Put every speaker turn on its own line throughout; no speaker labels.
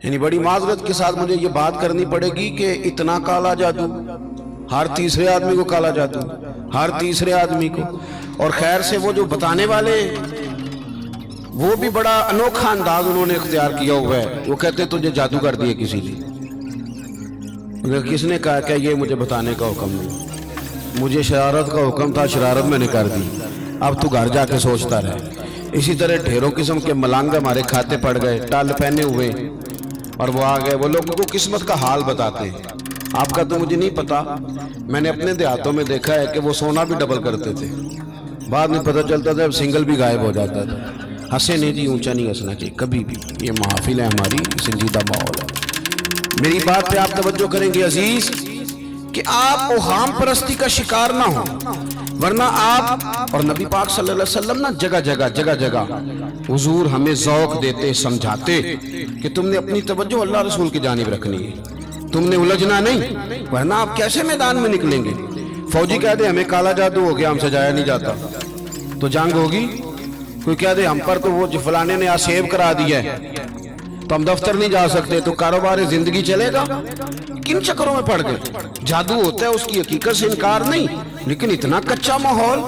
یعنی بڑی معذرت کے ساتھ مجھے یہ بات کرنی پڑے گی کہ اتنا کالا جادو، ہر تیسرے آدمی کو کالا جادو، ہر تیسرے آدمی کو. اور خیر سے وہ جو بتانے والے وہ بھی بڑا انوکھا انداز انہوں نے اختیار کیا ہوا ہے. وہ کہتے تجھے جادو کر دیا کسی نے. کس نے کہا کہ یہ مجھے بتانے کا حکم نہیں، مجھے شرارت کا حکم تھا، شرارت میں نے کر دی، اب تو گھر جا کے سوچتا رہے. اسی طرح ڈھیروں قسم کے ملنگ ہمارے کھاتے پڑ گئے، ٹال پہنے ہوئے، اور وہ آ گئے. وہ لوگوں کو قسمت کا حال بتاتے ہیں. آپ کا تو مجھے نہیں پتا، میں نے اپنے دیہاتوں میں دیکھا ہے کہ وہ سونا بھی ڈبل کرتے تھے، بعد میں پتہ چلتا تھا سنگل بھی غائب ہو جاتا تھا. ہنسے نہیں جی، اونچا نہیں ہنسنا چاہیے کبھی بھی. یہ محافل ہے ہماری، سنجیدہ ماحول ہے. میری بات پہ آپ توجہ کریں گے عزیز کہ آپ اوہام پرستی کا شکار نہ ہوں، ورنہ آپ اور نبی پاک صلی اللہ علیہ وسلم نا جگہ جگہ حضور ہمیں ذوق دیتے، سمجھاتے کہ تم نے اپنی توجہ اللہ رسول کی جانب رکھنی ہے، تم نے الجھنا نہیں، ورنہ آپ کیسے میدان میں نکلیں گے. فوجی کہہ دے ہمیں کالا جادو ہو گیا، ہم سے جایا نہیں جاتا، تو جنگ ہوگی. کوئی کہہ دے ہم پر تو وہ فلانے نے آسیب کرا دیا ہے تو ہم دفتر نہیں جا سکتے، تو کاروبار زندگی چلے گا. کن چکروں میں پڑ گئے. جادو ہوتا ہے، اس کی حقیقت سے انکار نہیں، لیکن اتنا کچا ماحول،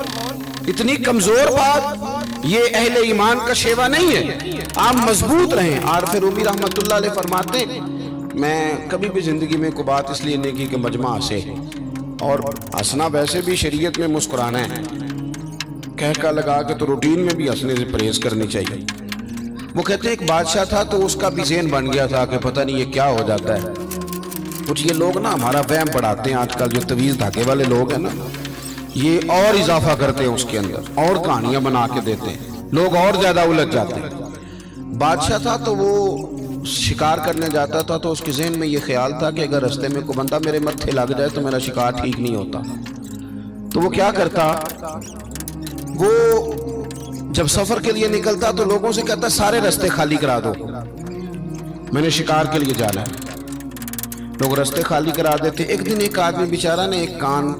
اتنی کمزور بات، یہ اہل ایمان کا شیوا نہیں ہے. آپ مضبوط رہیں. عارف رومی رحمت اللہ علیہ فرماتے میں کبھی بھی زندگی میں کوئی بات اس لیے نہیں کی کہ مجمع ہنسے، اور ہنسنا ویسے بھی شریعت میں مسکرانا ہے، کہہ کا لگا کے تو روٹین میں بھی ہنسنے سے پرہیز کرنی چاہیے. وہ کہتے ہیں ایک بادشاہ تھا تو اس کا بھی ذہن بن گیا تھا کہ پتہ نہیں یہ کیا ہو جاتا ہے. کچھ یہ لوگ نا ہمارا وہم بڑھاتے ہیں، آج کل جو تویز دھاگے والے لوگ ہیں نا، یہ اور اضافہ کرتے ہیں اس کے اندر، اور کہانیاں بنا کے دیتے ہیں، لوگ اور زیادہ الجھ جاتے ہیں. بادشاہ تھا تو وہ شکار کرنے جاتا تھا تو اس کے ذہن میں یہ خیال تھا کہ اگر رستے میں کوئی بندہ میرے متھے لگ جائے تو میرا شکار ٹھیک نہیں ہوتا. تو وہ کیا کرتا، وہ جب سفر کے لیے نکلتا تو لوگوں سے کہتا سارے رستے خالی کرا دو، میں نے شکار کے لیے جانا ہے. لوگ رستے خالی کرا دیتے. ایک دن ایک آدمی بیچارہ نے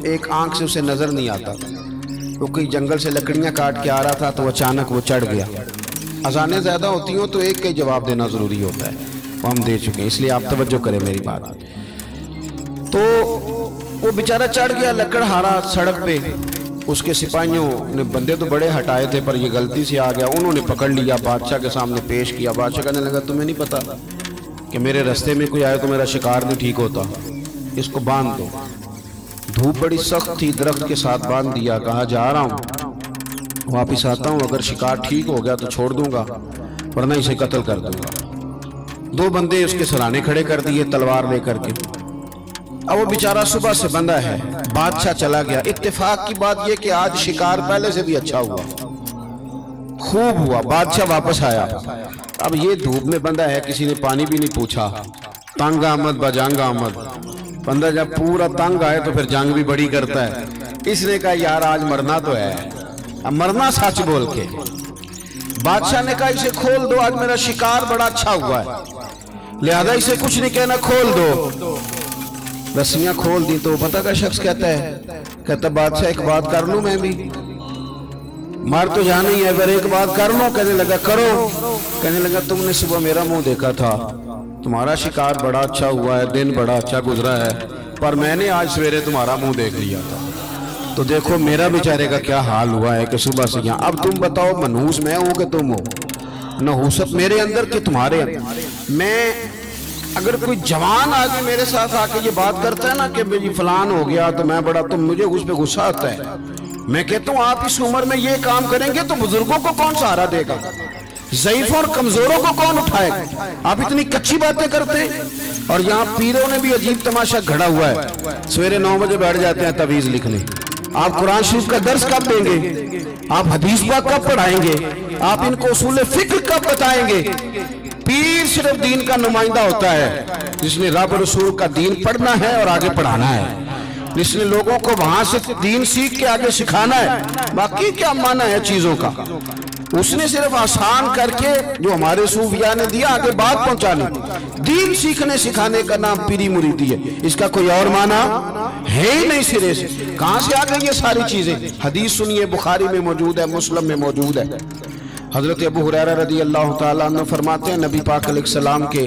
ایک آنکھ سے اسے نظر نہیں آتا، وہ کوئی جنگل سے لکڑیاں کاٹ کے آ رہا تھا تو اچانک وہ چڑھ گیا. اذانیں زیادہ ہوتی ہوں تو ایک کا ہی جواب دینا ضروری ہوتا ہے، وہ ہم دے چکے ہیں، اس لیے آپ توجہ کریں میری بات. تو وہ بیچارہ چڑھ گیا لکڑ ہارا سڑک پہ. اس کے سپاہیوں نے بندے تو بڑے ہٹائے تھے پر یہ غلطی سے آ گیا، انہوں نے پکڑ لیا، بادشاہ کے سامنے پیش کیا. بادشاہ کہنے لگا تمہیں نہیں پتا کہ میرے رستے میں کوئی آئے تو میرا شکار نہیں ٹھیک ہوتا، اس کو باندھ دو. دھوپ بڑی سخت تھی، درخت کے ساتھ باندھ دیا. کہا جا رہا ہوں، واپس آتا ہوں، اگر شکار ٹھیک ہو گیا تو چھوڑ دوں گا، ورنہ اسے قتل کر دوں گا. 2 بندے اس کے سرانے کھڑے کر دیے تلوار لے کر کے. اب وہ بیچارہ صبح سے بندہ ہے. بادشاہ چلا گیا. اتفاق کی بات یہ کہ آج شکار پہلے سے بھی اچھا ہوا، خوب ہوا. بادشاہ واپس آیا. اب یہ دھوپ میں بندہ ہے، کسی نے پانی بھی نہیں پوچھا. تنگ آمد بجنگ آمد. بندہ جب پورا تنگ آئے تو پھر جنگ بھی بڑی کرتا ہے. اس نے کہا یار آج مرنا تو ہے، اب مرنا سچ بول کے. بادشاہ نے کہا اسے کھول دو، آج میرا شکار بڑا اچھا ہوا ہے، لہذا اسے کچھ نہیں کہنا، کھول دو. رسیاں کھول دی تو پتہ کا شخص کہتا بادشاہ ایک بات کر لوں میں بھی، مار تو جانا ہی ہے، پر ایک بات کر لوں. کہنے لگا کرو. کہنے لگا تم نے صبح میرا منہ دیکھا تھا، تمہارا شکار بڑا اچھا ہوا ہے، دن بڑا اچھا گزرا ہے، پر میں نے آج سویرے تمہارا منہ دیکھ لیا تھا، تو دیکھو میرا بیچارے کا کیا حال ہوا ہے کہ صبح سے یہاں. اب تم بتاؤ منحوس میں ہوں کہ تم ہو؟ نحوست میرے اندر کہ تمہارے اندر؟ میں اگر کوئی جوان آدمی میرے ساتھ آ کے یہ بات کرتا ہے نا کہ میری فلان ہو گیا تو میں بڑا، تم مجھے اس پہ غصہ آتا ہے. میں کہتا ہوں آپ اس عمر میں یہ کام کریں گے تو بزرگوں کو کون سہارا دے گا؟ ضعیفوں اور کمزوروں کو کون اٹھائے گا؟ آپ اتنی کچی باتیں کرتے ہیں. اور یہاں پیروں نے بھی عجیب تماشا گھڑا ہوا ہے. سویرے 9 بجے بیٹھ جاتے ہیں تعویذ لکھنے. آپ قرآن شریف کا درس کب دیں گے؟ آپ حدیث پاک کب پڑھائیں گے؟ آپ ان کو اصول فقہ کب بتائیں گے؟ پیر صرف دین کا نمائندہ ہوتا ہے جس نے رب رسول کا دین پڑھنا ہے اور آگے پڑھانا ہے، جس نے لوگوں کو وہاں سے دین سیکھ کے آگے سکھانا ہے. باقی کیا معنی ہے چیزوں کا؟ اس نے صرف آسان کر کے جو ہمارے صوفیاء نے دیا آگے بات پہنچانی. دین سیکھنے سکھانے کا نام پیری مریدی ہے، اس کا کوئی اور معنی ہے ہی نہیں سرے سے. کہاں سے آ گئی یہ ساری چیزیں؟ حدیث سنیے، بخاری میں موجود ہے، مسلم میں موجود ہے. حضرت ابو ہریرہ رضی اللہ تعالیٰ عنہ فرماتے ہیں نبی پاک علیہ السلام کے